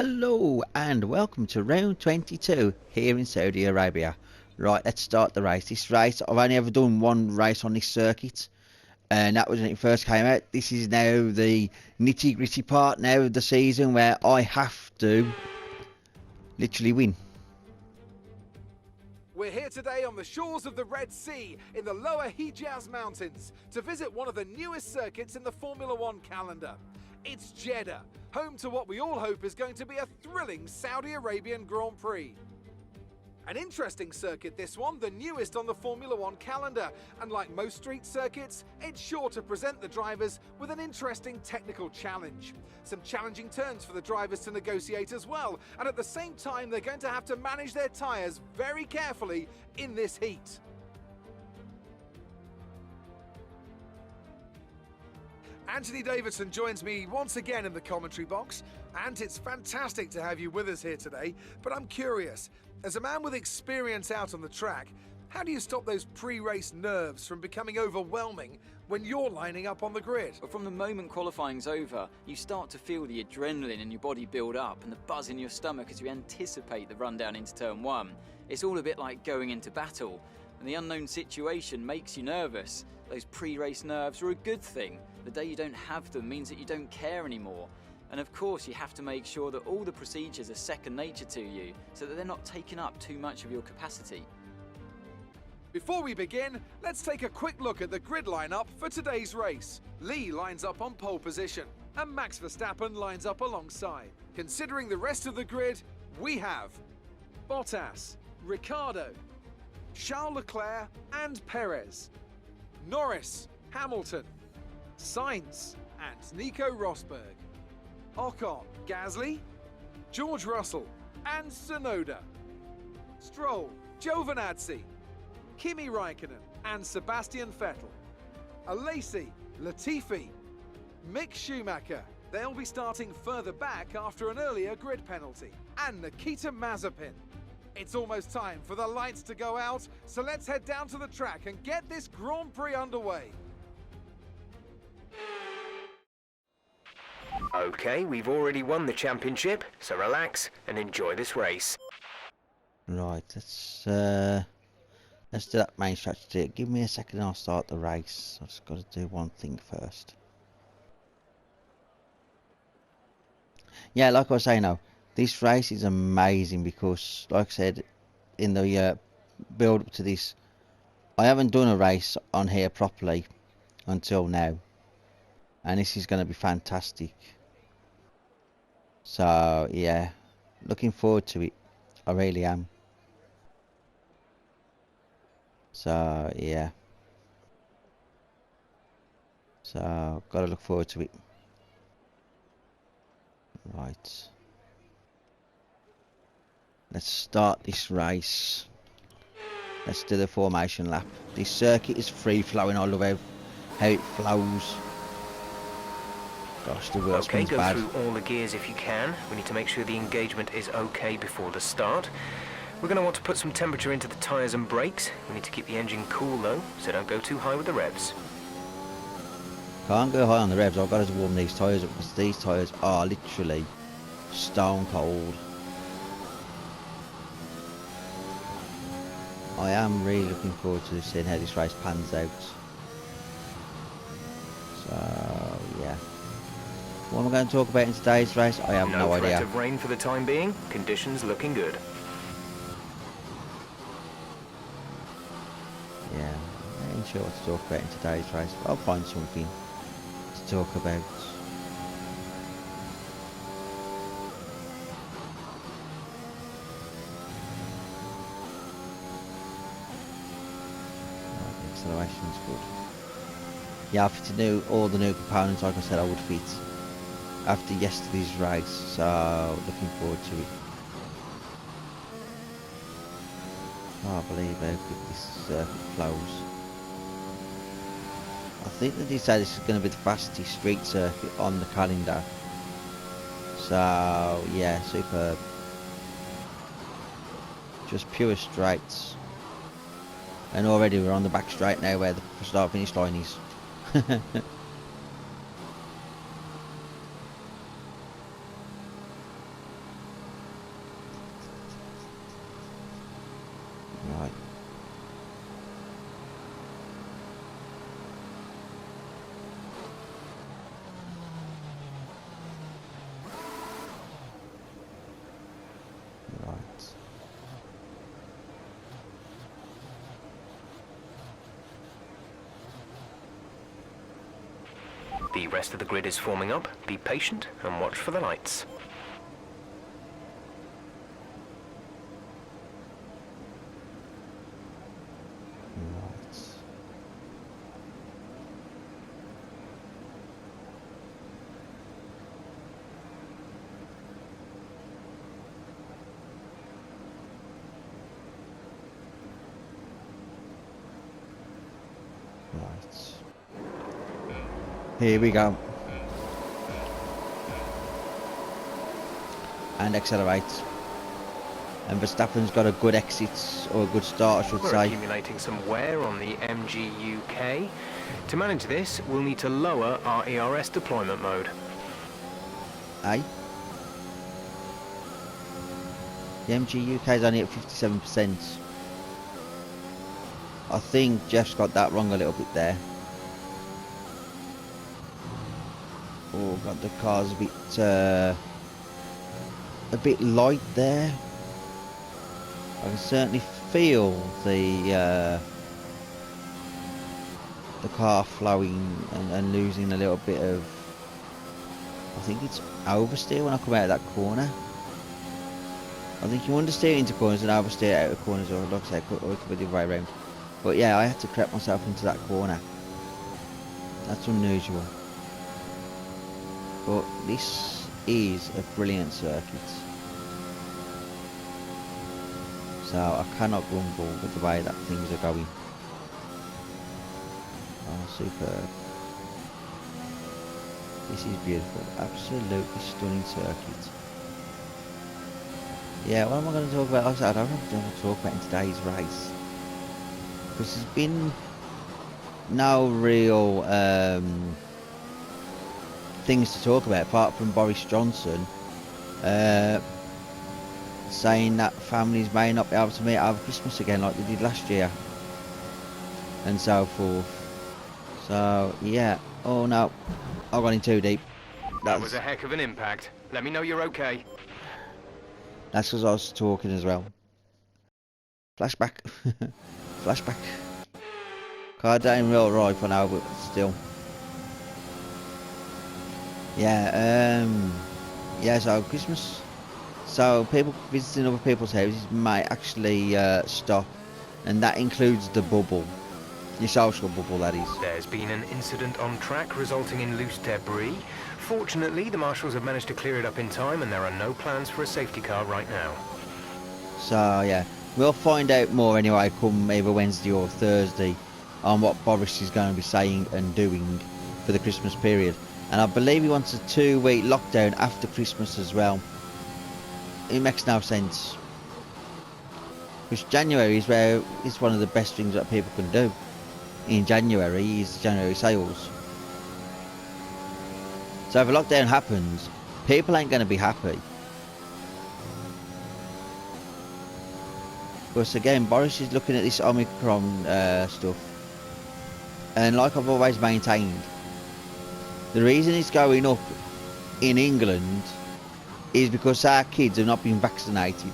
Hello and welcome to round 22 here in Saudi Arabia. Right, let's start the race. This race, I've only ever done one race on this circuit, and that was when it first came out. This is now the nitty gritty part now of the season where I have to literally win. We're here today on the shores of the Red Sea in the lower Hijaz Mountains to visit one of the newest circuits in the Formula One calendar. It's Jeddah, home to what we all hope is going to be a thrilling Saudi Arabian Grand Prix. An interesting circuit this one, the newest on the Formula One calendar, and like most street circuits, it's sure to present the drivers with an interesting technical challenge. Some challenging turns for the drivers to negotiate as well, and at the same time they're going to have to manage their tyres very carefully in this heat. Anthony Davidson joins me once again in the commentary box, and it's fantastic to have you with us here today, but I'm curious, as a man with experience out on the track, how do you stop those pre-race nerves from becoming overwhelming when you're lining up on the grid? From the moment qualifying's over, you start to feel the adrenaline in your body build up and the buzz in your stomach as you anticipate the run down into turn one. It's all a bit like going into battle, and the unknown situation makes you nervous. Those pre-race nerves are a good thing. The day you don't have them means that you don't care anymore. And of course you have to make sure that all the procedures are second nature to you so that they're not taking up too much of your capacity. Before we begin, let's take a quick look at the grid lineup for today's race. Lee lines up on pole position and Max Verstappen lines up alongside. Considering the rest of the grid, we have Bottas, Ricciardo, Charles Leclerc and Perez, Norris, Hamilton, Sainz and Nico Rosberg, Ocon, Gasly, George Russell and Tsunoda, Stroll, Giovinazzi, Kimi Raikkonen and Sebastian Vettel, Alesi, Latifi, Mick Schumacher, they'll be starting further back after an earlier grid penalty, and Nikita Mazepin. It's almost time for the lights to go out, so let's head down to the track and get this Grand Prix underway. Okay, we've already won the championship, so relax and enjoy this race. Right, let's do that main strategy. Give me a second and I'll start the race. I've just got to do one thing first. Yeah, like I was saying now, this race is amazing because, like I said, in the build up to this, I haven't done a race on here properly until now. And this is going to be fantastic. So, yeah, looking forward to it. I really am. So, yeah. So, got to look forward to it. Right. Let's start this race. Let's do the formation lap. This circuit is free flowing. I love how it flows. Gosh, the wheel Okay, spins go bad. through all the gears if you can. We need to make sure the engagement is okay before the start. We're going to want to put some temperature into the tyres and brakes. We need to keep the engine cool though, so don't go too high with the revs. Can't go high on the revs. I've got to warm these tyres up because these tyres are literally stone cold. I am really looking forward to seeing how this race pans out. So, yeah. What am I going to talk about in today's race? I have no threat idea. of rain for the time being. Conditions looking good. Yeah, I ain't sure what to talk about in today's race, but I'll find something to talk about. The acceleration's good. Yeah, I fitted all the new components like I said I would fit after yesterday's race, so looking forward to it. I can't believe how quick this circuit flows. I think that they say this is going to be the fastest street circuit on the calendar. So, yeah, superb. Just pure straights. And already we're on the back straight now where the start finish line is. The rest of the grid is forming up. Be patient and watch for the lights. Here we go. And accelerate. And Verstappen's got a good exit, or a good start I should We're say. accumulating some wear on the MG UK. To manage this, we'll need to lower our ERS deployment mode. Eh? The MG UK is only at 57%. I think Jeff's got that wrong a little bit there. Oh god, the car's a bit light there. I can certainly feel the car flowing and losing a little bit of. I think it's oversteer when I come out of that corner. I think you understeer into corners and oversteer out of corners, or like I say, or it could be the other way around. But yeah, I had to creep myself into that corner. That's unusual. But this is a brilliant circuit. So I cannot grumble with the way that things are going. Oh, superb. This is beautiful. Absolutely stunning circuit. Yeah, what am I going to talk about? I don't know what I'm going to talk about in today's race. Because there's been no real things to talk about apart from Boris Johnson saying that families may not be able to meet over Christmas again like they did last year and so forth. So yeah, oh no, I've gone in too deep. That was a heck of an impact. Let me know you're okay. That's because I was talking as well. Flashback. Flashback. Car down real right for now, but still. Yeah, yeah, so Christmas. So people visiting other people's houses might actually stop, and that includes the bubble. Your social bubble, that is. There's been an incident on track resulting in loose debris. Fortunately, the marshals have managed to clear it up in time, and there are no plans for a safety car right now. So yeah, we'll find out more anyway come either Wednesday or Thursday on what Boris is going to be saying and doing for the Christmas period. And I believe he wants a 2-week lockdown after Christmas as well. It makes no sense. Because January is where it's one of the best things that people can do. In January is January sales. So if a lockdown happens, people ain't going to be happy. Because again, Boris is looking at this Omicron stuff. And like I've always maintained, the reason it's going up in England is because our kids have not been vaccinated.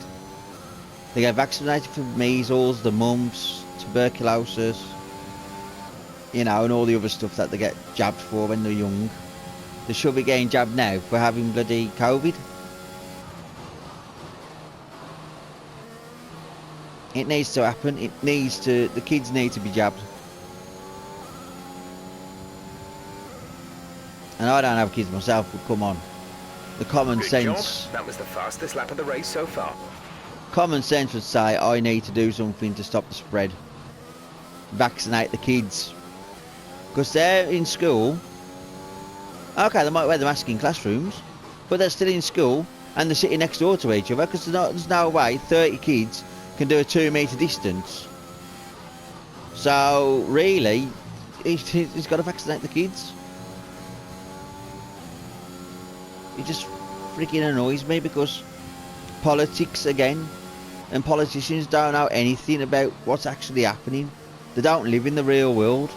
They get vaccinated for measles, the mumps, tuberculosis, you know, and all the other stuff that they get jabbed for when they're young. They should be getting jabbed now for having bloody COVID. It needs to happen. It needs to. The kids need to be jabbed. And I don't have kids myself, but come on. The common Good sense. job. That was the fastest lap of the race so far. Common sense would say I need to do something to stop the spread. Vaccinate the kids. Because they're in school. Okay, they might wear the mask in classrooms, but they're still in school and they're sitting next door to each other because there's no way 30 kids can do a 2-metre distance. So really, he's got to vaccinate the kids. It just freaking annoys me because politics again, and politicians don't know anything about what's actually happening. They don't live in the real world.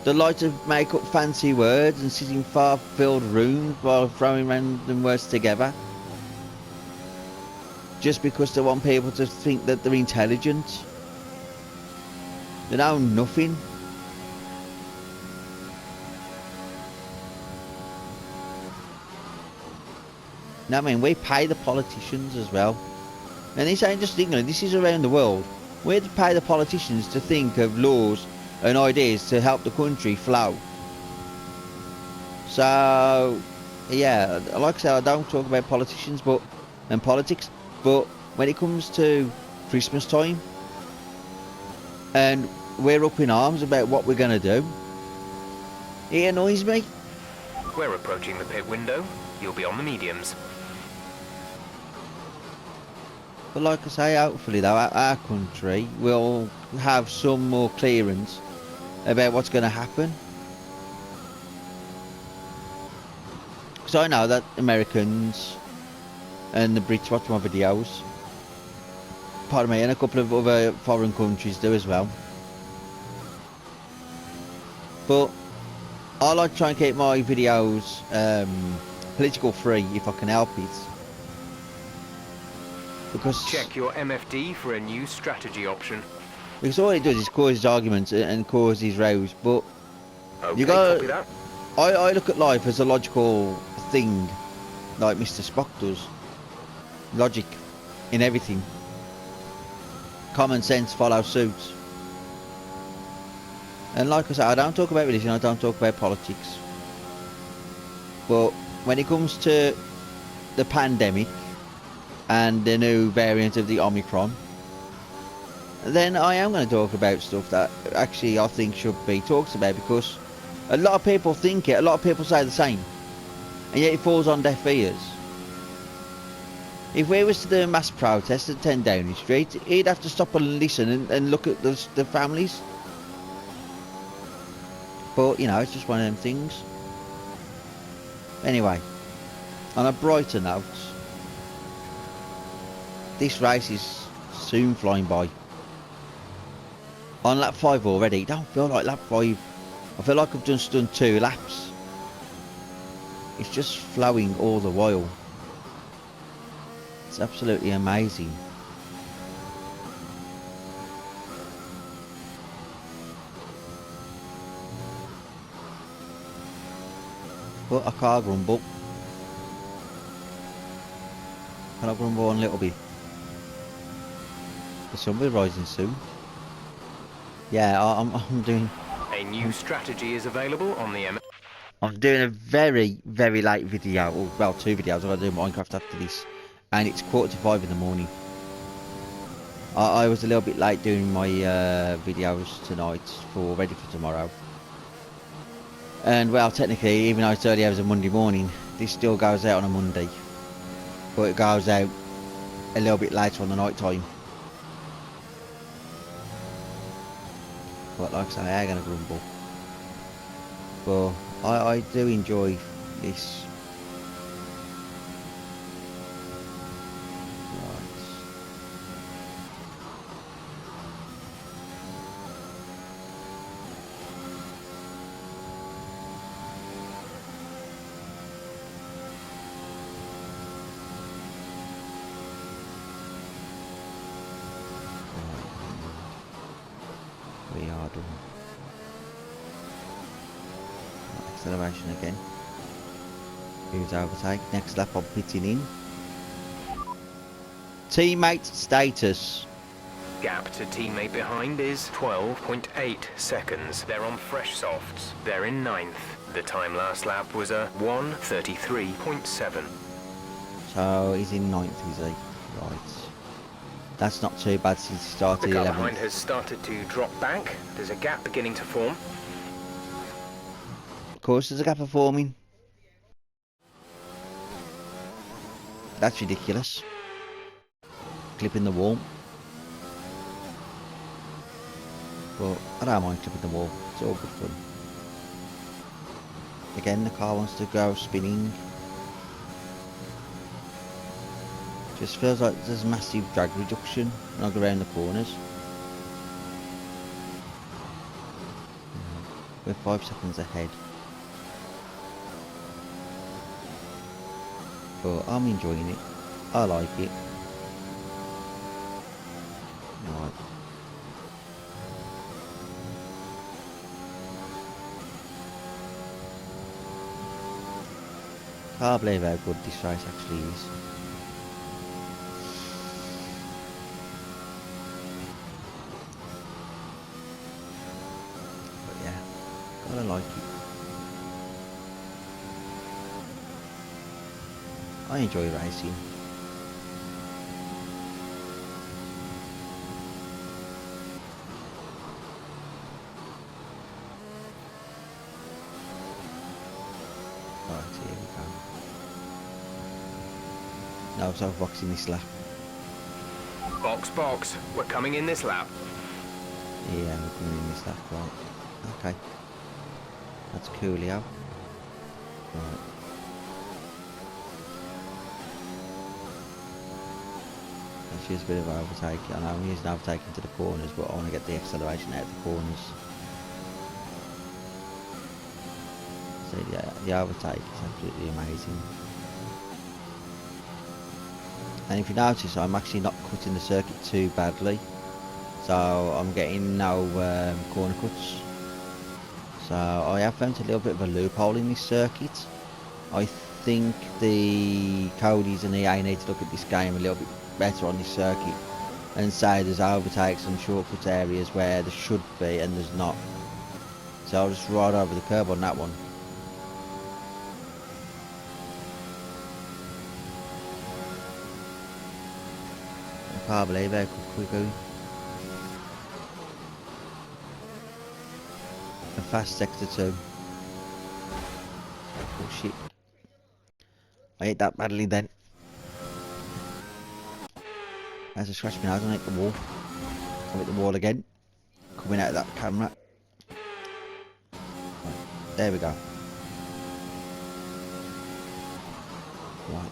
They like to make up fancy words and sit in far-filled rooms while throwing random words together. Just because they want people to think that they're intelligent. They know nothing. Now, I mean, we pay the politicians as well. And this ain't just England, this is around the world. We pay the politicians to think of laws and ideas to help the country flow. So, yeah, like I said, I don't talk about politicians and politics, but when it comes to Christmas time, and we're up in arms about what we're going to do, it annoys me. We're approaching the pit window. You'll be on the mediums. But like I say, hopefully though, our country will have some more clearance about what's going to happen. Because I know that Americans and the Brits watch my videos. Pardon me, and a couple of other foreign countries do as well. But I like to try and keep my videos political free if I can help it. Because Check your MFD for a new strategy option. Because all it does is causes arguments and causes rows. But Okay, you got, copy that. I look at life as a logical thing, like Mr. Spock does. Logic in everything. Common sense follows suit. And like I said, I don't talk about religion, I don't talk about politics. But when it comes to the pandemic and the new variant of the Omicron, then I am going to talk about stuff that actually I think should be talked about, because a lot of people think it, a lot of people say the same, and yet it falls on deaf ears. If we was to do a mass protest at 10 Downing Street, he'd have to stop and listen and look at the families. But, you know, it's just one of them things. Anyway, on a brighter note, this race is soon flying by. On lap 5 already, it don't feel like lap 5. I feel like I've just done 2 laps. It's just flowing all the while. It's absolutely amazing. But I can't grumble. Can I grumble on a little bit? The sun will be rising soon. Yeah, I'm doing... A new strategy is available on the I'm doing a very, very late video. Well, 2 videos. I've got to do Minecraft after this. And it's 4:45 in the morning. I was a little bit late doing my videos tonight ready for tomorrow. And well, technically, even though it's early hours of Monday morning, this still goes out on a Monday. But it goes out a little bit later on the night time. But like I say, I ain't gonna grumble. But I do enjoy this. We are done. Acceleration again. Use overtake. Next lap I'm pitting in. Teammate status. Gap to teammate behind is 12.8 seconds. They're on fresh softs. They're in 9th. The time last lap was a 1:33.7. So he's in 9th, is he? Right. That's not too bad since he started The car 11th. behind has started to drop back. There's a gap beginning to form. Of course there's a gap of forming. That's ridiculous. Clipping the wall. But I don't mind clipping the wall. It's all good fun. Again, the car wants to go spinning. Just feels like there's massive drag reduction when I go around the corners. We're 5 seconds ahead. But I'm enjoying it. I like it. Right. Can't believe how good this race actually is. But yeah, gotta like it. I enjoy racing. Right, here we go. No, so boxing this lap. Box, box. We're coming in this lap. Yeah, we're coming in this lap, right. Okay. That's coolio. Right. Let's use a bit of overtake. I know I'm using overtaking to the corners, but I want to get the acceleration out of the corners. So yeah, the overtake is absolutely amazing. And if you notice, I'm actually not cutting the circuit too badly. So I'm getting no corner cuts. So I have found a little bit of a loophole in this circuit. I think the Codys and EA need to look at this game a little bit better on this circuit and say there's overtakes and shortcut areas where there should be and there's not. So I'll just ride over the curb on that one. I can't believe how quick we're going. A fast sector 2. Oh shit. I hit that badly then. As I scratch my nose, I hit the wall. I hit the wall again. Coming out of that camera. Right, there we go. Right.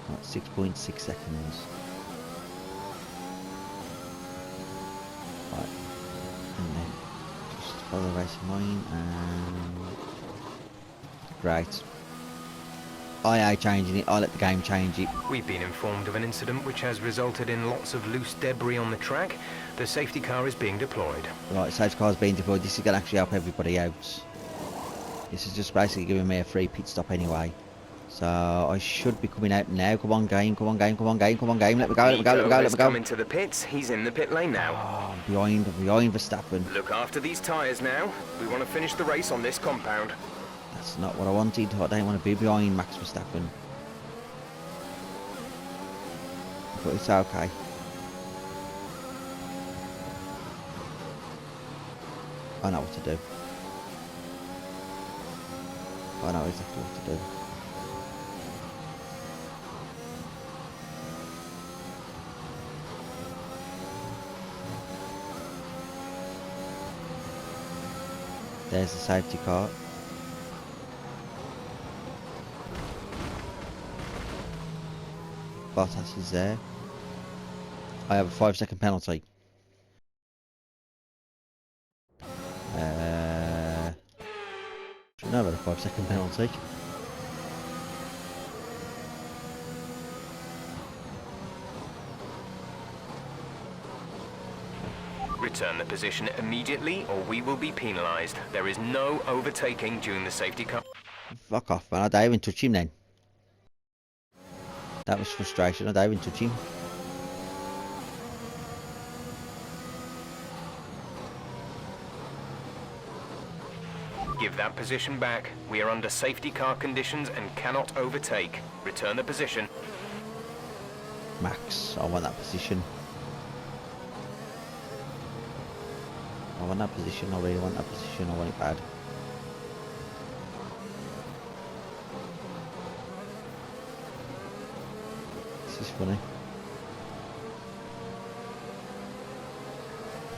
Right, 6.6 seconds. Right, and then just follow the racing line and great. I changing it. I let the game change it. We've been informed of an incident which has resulted in lots of loose debris on the track. The safety car is being deployed. Right, safety car's being deployed. This is going to actually help everybody out. This is just basically giving me a free pit stop anyway. So I should be coming out now. Come on, game. Come on, game. Come on, game. Come on, game. Let me go. Let me go. Let me go. Let me go. Coming to the pits. He's in the pit lane now. Oh, I'm behind Verstappen. Look after these tyres now. We want to finish the race on this compound. That's not what I wanted. I don't want to be behind Max Verstappen. But it's okay. I know what to do. I know exactly what to do. There's the safety car. Bottas is there. I have a 5-second penalty. Should know about a 5-second penalty. Return the position immediately or we will be penalised. There is no overtaking during the safety car. Fuck off, man. I don't even touch him then. That was frustration. I don't even touch him. Give that position back. We are under safety car conditions and cannot overtake. Return the position. Max, I want that position. I want that position. I really want that position. I want it bad. This is funny.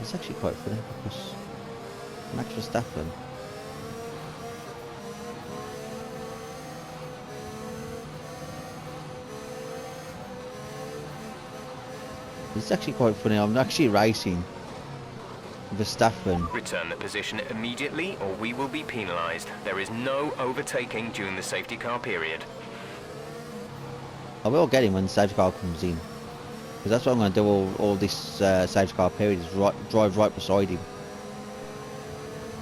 It's actually quite funny because Max Verstappen it's actually quite funny. I'm actually racing Verstappen. Return the position immediately or we will be penalised. There is no overtaking during the safety car period. I will get him when the safety car comes in. Because that's what I'm going to do all this safety car period, is drive right beside him.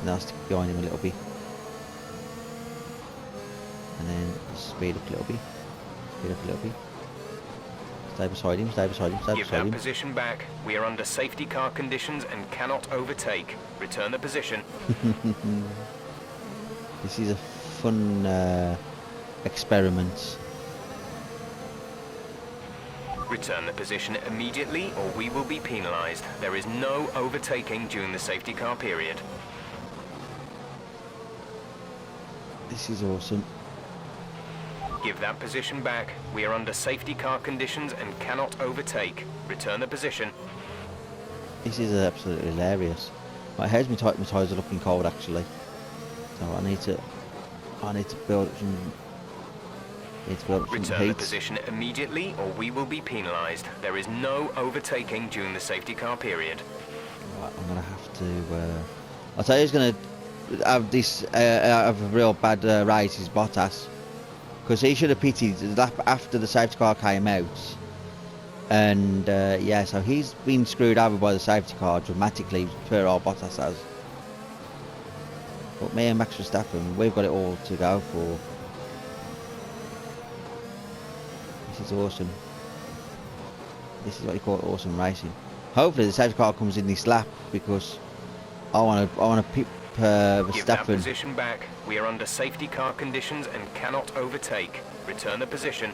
And I'll stick behind him a little bit. And then speed up a little bit. Speed up a little bit. Stay beside him, stay beside him, stay Give beside that him. position back. We are under safety car conditions and cannot overtake. Return the position. This is a fun experiment. Return the position immediately or we will be penalised. There is no overtaking during the safety car period. This is awesome. Give that position back. We are under safety car conditions and cannot overtake. Return the position. This is absolutely hilarious. My head's my tyres are looking cold actually. So I need to build up some Return the heat. position immediately or we will be penalised. There is no overtaking during the safety car period. Right, I'm gonna have to. I'll tell you who's gonna have this have a real bad race is Bottas, because he should have pitted the lap after the safety car came out, and yeah, so he's been screwed over by the safety car dramatically. Per old Bottas has. But me and Max Verstappen, we've got it all to go for. This is awesome. This is what you call awesome racing. Hopefully the safety car comes in this lap, because I want to pip Give that Verstappen. position back. We are under safety car conditions and cannot overtake. Return the position.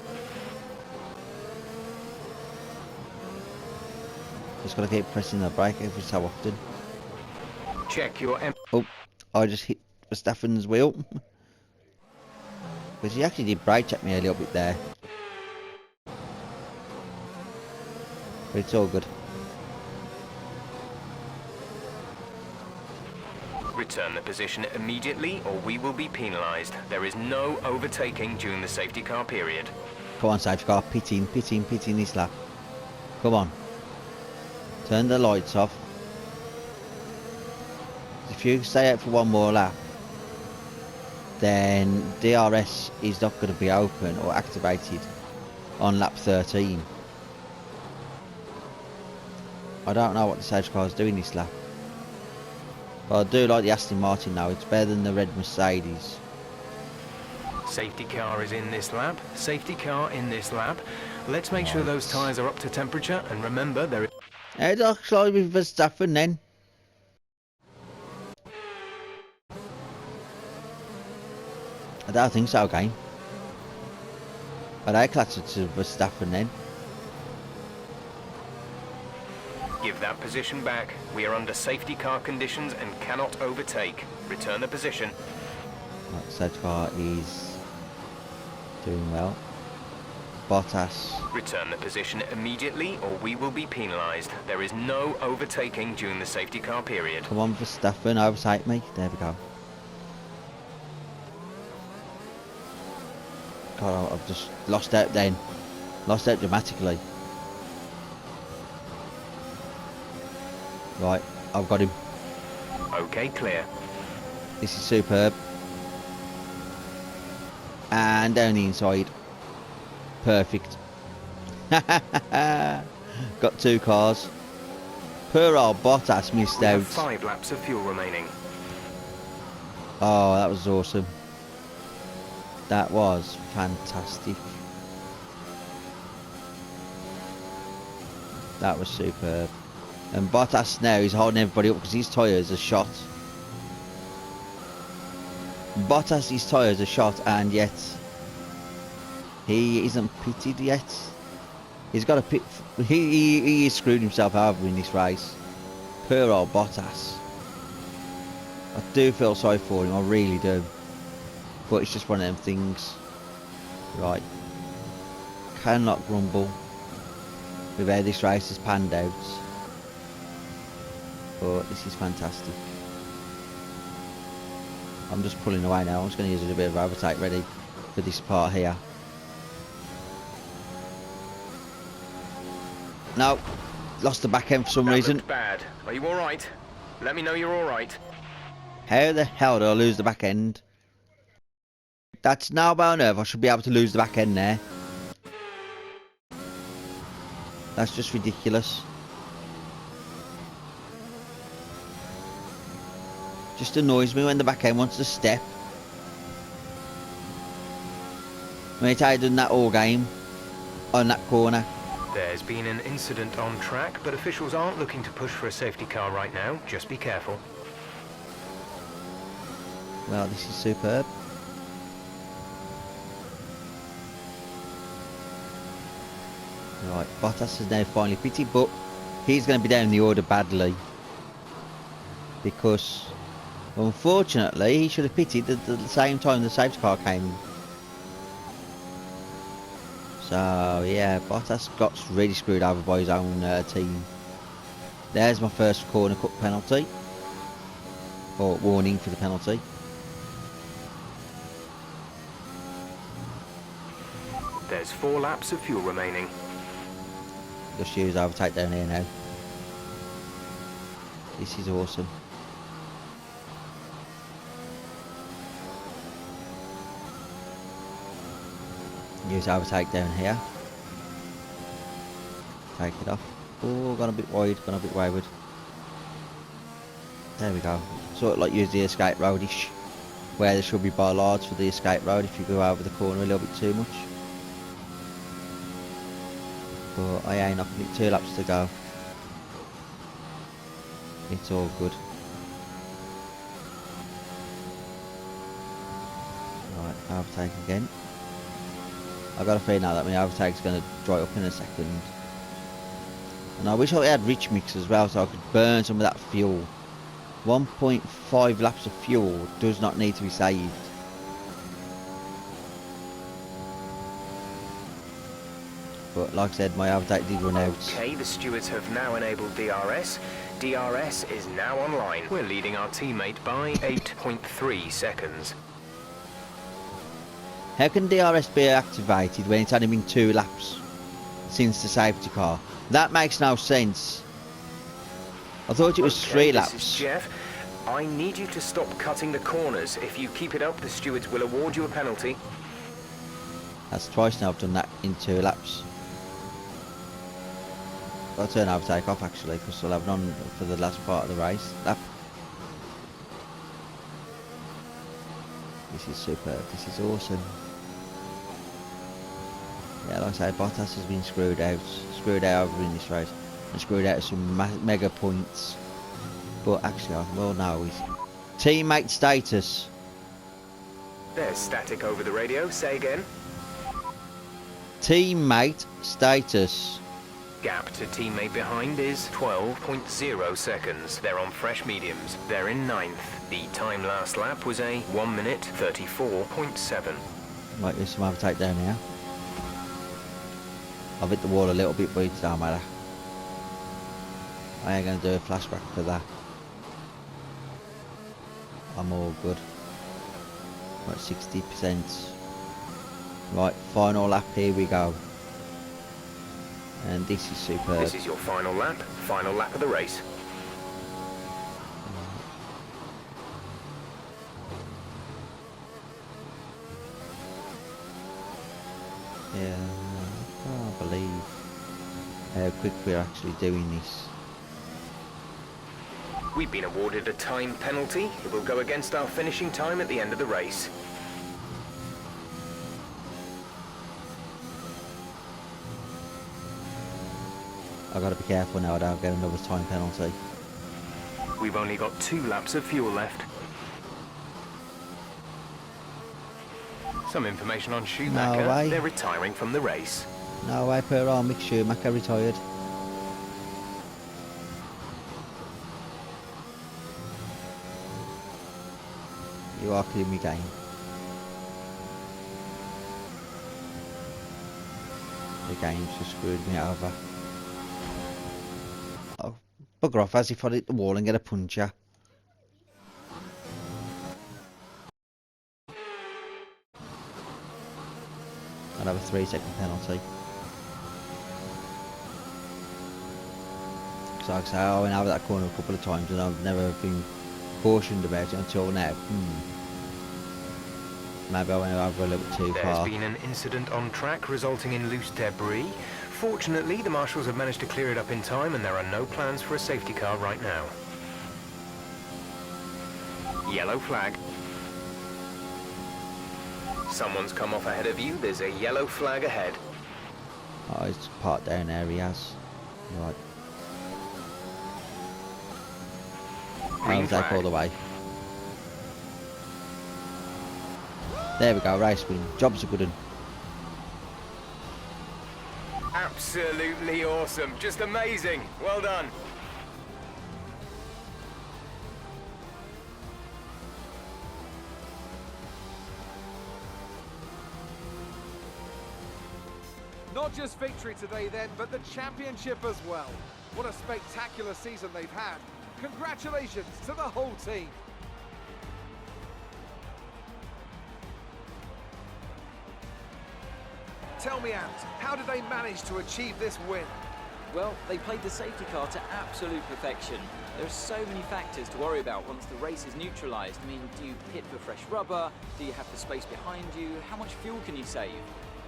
Just got to keep pressing the brake every so often. Check your Oh, I just hit Verstappen's wheel. Because he actually did brake check me a little bit there. But it's all good. Return the position immediately or we will be penalised. There is no overtaking during the safety car period. Come on, safety car, pitting this lap. Come on. Turn the lights off. If you stay out for one more lap, then DRS is not going to be open or activated on lap 13. I don't know what the safety car is doing this lap. But I do like the Aston Martin now. It's better than the red Mercedes. Safety car is in this lap. Safety car in this lap. Let's make sure those tyres are up to temperature and remember there is... Head off slide with Verstappen then. I don't think so, game. But I clutched to Verstappen then. Give that position back. We are under safety car conditions and cannot overtake. Return the position. Right, the safety car is doing well. Bottas. Return the position immediately or we will be penalised. There is no overtaking during the safety car period. Come on, Verstappen, overtake me. There we go. God, I've just lost out then. Lost out dramatically. Right, I've got him. Okay, clear. This is superb. And down the inside. Perfect. Got two cars. Poor old Bottas missed We have out. 5 laps of fuel remaining. Oh, that was awesome. That was fantastic. That was superb. And Bottas now is holding everybody up because his tyres are shot. Bottas, his tyres are shot, and yet he isn't pitted yet. He's got a pit. He screwed himself over in this race. Poor old Bottas. I do feel sorry for him, I really do. But it's just one of them things. Right. Cannot grumble with how this race has panned out. But this is fantastic. I'm just pulling away now. I'm just going to use a little bit of overtake ready for this part here. No, lost the back end for some That reason. looked bad. Are you all right? Let me know you're alright. How the hell did I lose the back end? That's now about nerve. I should be able to lose the back end there. That's just ridiculous. Just annoys me when the back end wants to step. Mate, I done that all game on that corner. There's been an incident on track, but officials aren't looking to push for a safety car right now. Just be careful. Well, this is superb. Right, Bottas has now finally pitted, but he's going to be down in the order badly. Because, unfortunately, he should have pitted at the same time the safety car came in. So, yeah, Bottas got really screwed over by his own team. There's my first corner cut penalty. Or warning for the penalty. There's 4 laps of fuel remaining. Just use overtake down here now. This is awesome. Use overtake down here. Take it off. Oh, gone a bit wide, gone a bit wayward. There we go. Sort of like use the escape roadish, where there should be bollards for the escape road if you go over the corner a little bit too much. But I ain't knocking it, 2 laps to go. It's all good. Right, overtake again. I've got a feeling now that my overtake's going to dry up in a second. And I wish I had rich mix as well so I could burn some of that fuel. 1.5 laps of fuel does not need to be saved. But like I said, my overtake did run out. Okay, the stewards have now enabled DRS. DRS is now online. We're leading our teammate by 8.3 seconds. How can DRS be activated when it's only been 2 laps since the safety car? That makes no sense. I thought it was 3 laps. This is Jeff. I need you to stop cutting the corners. If you keep it up, the stewards will award you a penalty. That's twice now I've done that in 2 laps. I'll turn overtake off actually because I'll have it on for the last part of the race. This is superb. This is awesome. Yeah, like I say, Bottas has been screwed out over in this race, and screwed out of some mega points. But actually, I will know his teammate status. There's static over the radio. Say again. Teammate status. Gap to teammate behind is 12.0 seconds. They're on fresh mediums. They're in 9th. The time last lap was a 1 minute 34.7. Right, there's some overtake down here. I've hit the wall a little bit, but it don't matter. I ain't going to do a flashback for that. I'm all good. Right, 60%. Right, final lap, here we go. And this is superb. This is your final lap of the race. Yeah, I can't believe how quick we're actually doing this. We've been awarded a time penalty. It will go against our finishing time at the end of the race. I've got to be careful now I don't get another time penalty. We've only got 2 laps of fuel left. Some information on Schumacher. No way. They're retiring from the race. No way, per arm, Mick Schumacher retired. You are killing me, game. The game's just screwed me over. Oh, bugger off as if I hit the wall and get a puncture. I'll have a 3-second penalty. like I say, I went over that corner a couple of times and I've never been cautioned about it until now. Maybe I went over a little bit too far. There's been an incident on track resulting in loose debris. Fortunately, the marshals have managed to clear it up in time and there are no plans for a safety car right now. Yellow flag. Someone's come off ahead of you. There's a yellow flag ahead. Oh, it's parked down there, he has. Right. Green I'll take flag. all the way. There we go, race win. Job's a good one. Absolutely awesome. Just amazing. Well done. Not just victory today then, but the championship as well. What a spectacular season they've had. Congratulations to the whole team. Tell me, Ant, how did they manage to achieve this win? Well, they played the safety car to absolute perfection. There are so many factors to worry about once the race is neutralised. I mean, do you pit for fresh rubber? Do you have the space behind you? How much fuel can you save?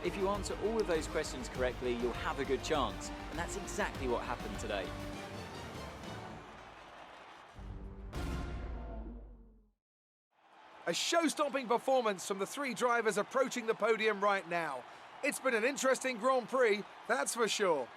If you answer all of those questions correctly, you'll have a good chance. And that's exactly what happened today. A show-stopping performance from the three drivers approaching the podium right now. It's been an interesting Grand Prix, that's for sure.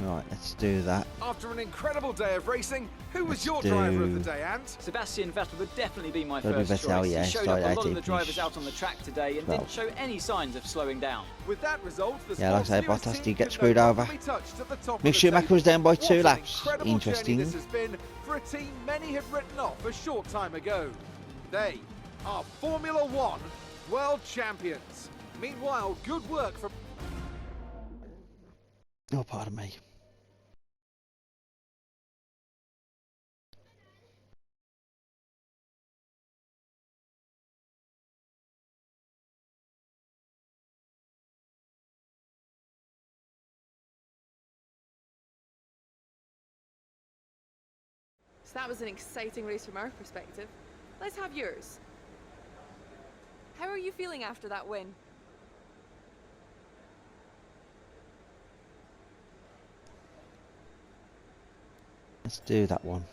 Right, let's do that. After an incredible day of racing, who was Let's your driver of do- the day, Ant? Sebastian Vettel would definitely be my Gotta be first Vettel, choice. yeah, He showed up started a lot of 18th, the drivers finished out on the track today and 12th. didn't show any signs of slowing down. With that result, the Yeah, like I say, sports Bottas news did get team screwed could no over. longer be touched at the top of Mick the Schumacher table. was down by What 2 an laps. incredible Interesting. journey this has been for a team many had written off a short time ago. They are Formula One world champions. Meanwhile, good work from Oh, pardon me. So that was an exciting race from our perspective. Let's have yours. How are you feeling after that win? Let's do that one.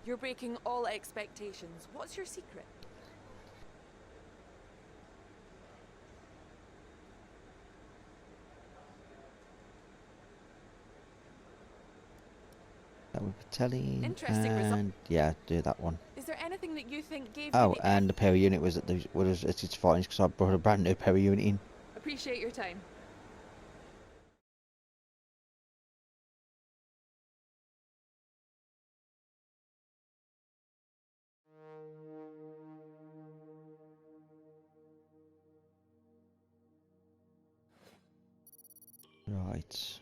You're breaking all expectations. What's your secret? That with Patelli. Interesting result. And yeah, do that one. Is there anything that you think gave Oh, you the and the power unit was at its finest because I brought a brand new power unit in. Appreciate your time. Right.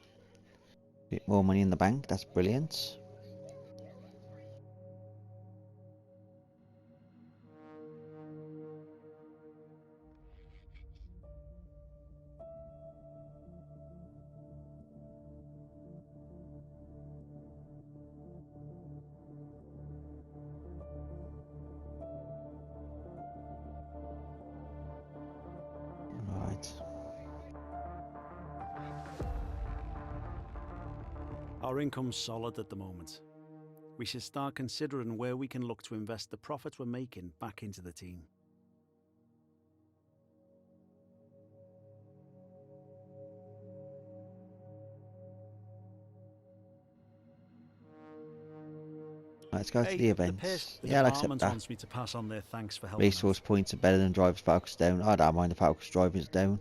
Bit more money in the bank, that's brilliant. Right. Our income's solid at the moment. We should start considering where we can look to invest the profits we're making back into the team. Let's go to Hey, the events. the Yeah, I'll accept department that. wants me to pass on their thanks for helping Resource out. points are better than driver's focus down. I don't mind the focus drivers down.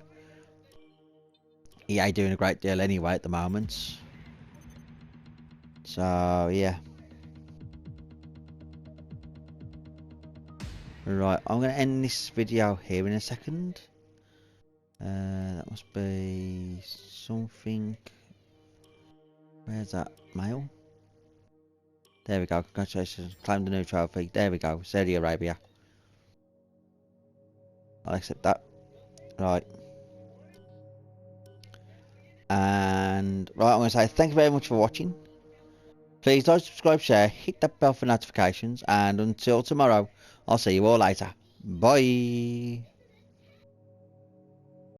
EA doing a great deal anyway at the moment. So yeah. Right, I'm going to end this video here in a second. That must be something. Where's that? Mail? There we go. Congratulations. Claimed the new trophy. There we go. Saudi Arabia. I'll accept that. Right. And right, I'm going to say thank you very much for watching. Please like, subscribe, share, hit that bell for notifications, and until tomorrow, I'll see you all later. Bye.